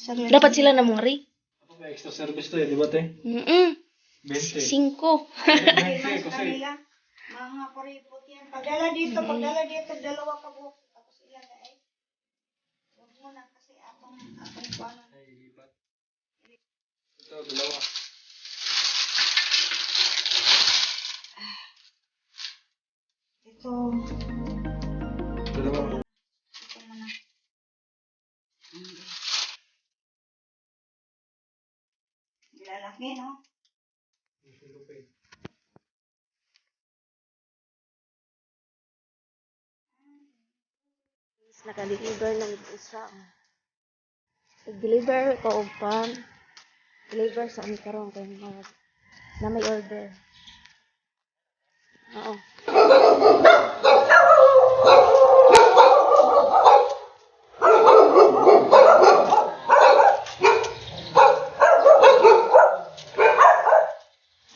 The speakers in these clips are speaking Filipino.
Dapat sila na mungari. Ako may extra service to eh, di ba te? 20. 5. 20 kasi. Mga kuripot yan. Pagdala dito, dalawa ka buhok. Tapos ilan na eh. Huwag mo na kasi atong paano. Ay, lipat. Ito, dalawa. Ito. Dalawa. Ito mo na. Lalaki, no? Naka-deliver ng isa. Nag-deliver ko og pan. Deliver sa amin karon kay mga na may order. Oo.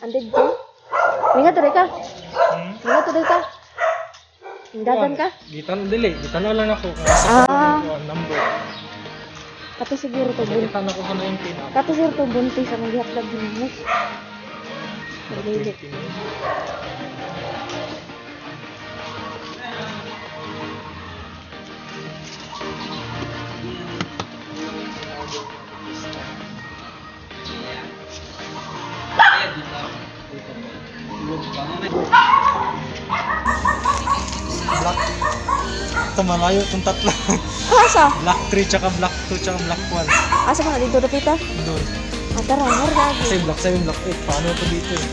Andid ko? Minga tuloy ka? Minga tuloy ka? Hingdagan ka? Gitan dili, gitan na lang ako. Number. Kato siguro to buntis. Gitan ako sa 19. Kato siguro to buntis sa maghihatlag ginamos. Pagdilit. Black. Ito malayo itong tatlo. Asa? Black 3 tsaka black 2 tsaka black 1. Asa ka na dito dapita? Doon. Tara, harga. Kasi black 7, black 8. Paano ito dito eh?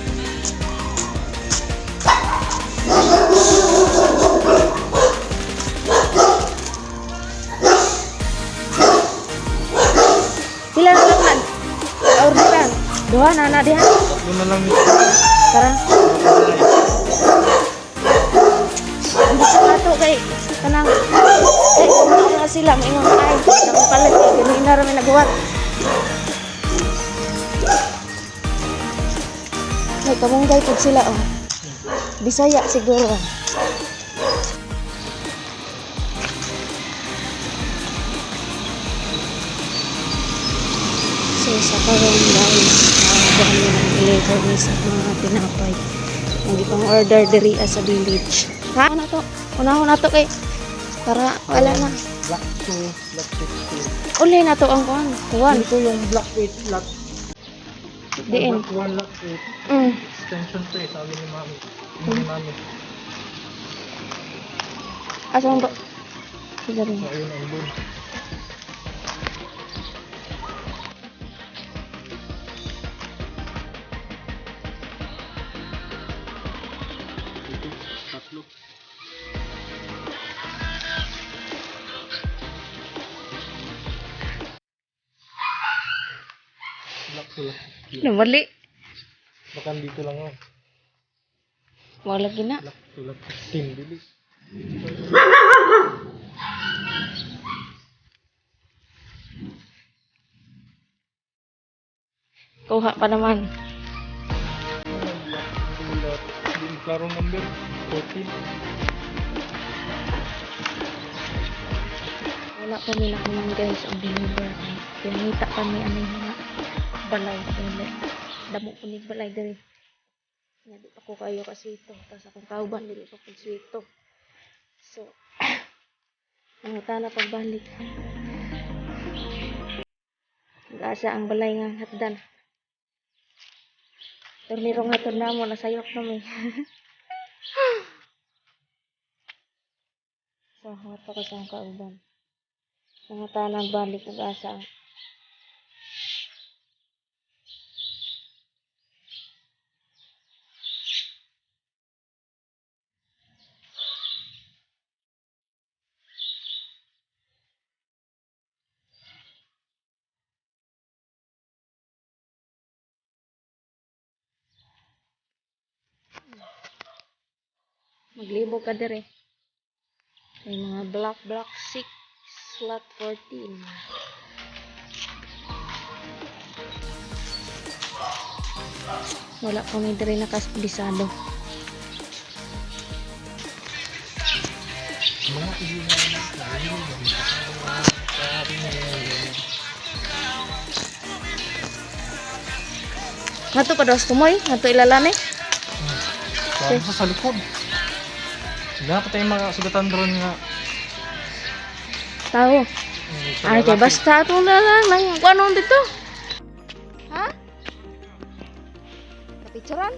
Pila na lang man. Orderan. Duha na diha. Tatlo na lang ito. Tara. Hindi sa nato kay kanang kay ano na sila maingon ay nang palit kay dili na ra may nagawa. Ay kamunggay pud sila oh. Bisaya siguro. So sa karon guys, kami nang deliver ni sa mga tinapay. Ang ipang order diri sa village. Ha na to? Unahon na to kay para wala na. Black 2, black 6, 2. Uli na to ang kuan. Ito yung black 8, black. Diin. Black 1, black 8. Extension to eh, sabi ni mami. Ni mami. Asa mo ba? Sige rin. So ayun ang doon. Tatlo. Black 2. Namali. Baka dito lang oh. Wala gina. Black 2, black 16. Bilis. Kuha pa naman. Yung klarong number 14. Wala kami na naman guys ang deliver. Pinita kami ano nga balay. Damo ko ni balay diri. Nga di pa ko kayo kasi ito. Tapos akong kauban dili pa kung sweeto. So, nanguta na pagbalik. Gasa ang balay nga hatdan. Turnirong hatod na mo, nasayok namin. So, hato ko sa kauban. Nanguta na balik ng asa. Maglibo ka dire. May mga black 6 slot 14. Wala kami dire nakasbisado. Mga Nga to pados tumoy, nga to ilalani. Kaya sa likod. Wala pa tayong mga sugatan doon nga. Tao. Ay, kay basta ito na lang nang ano dito. Ha? Kapicturan?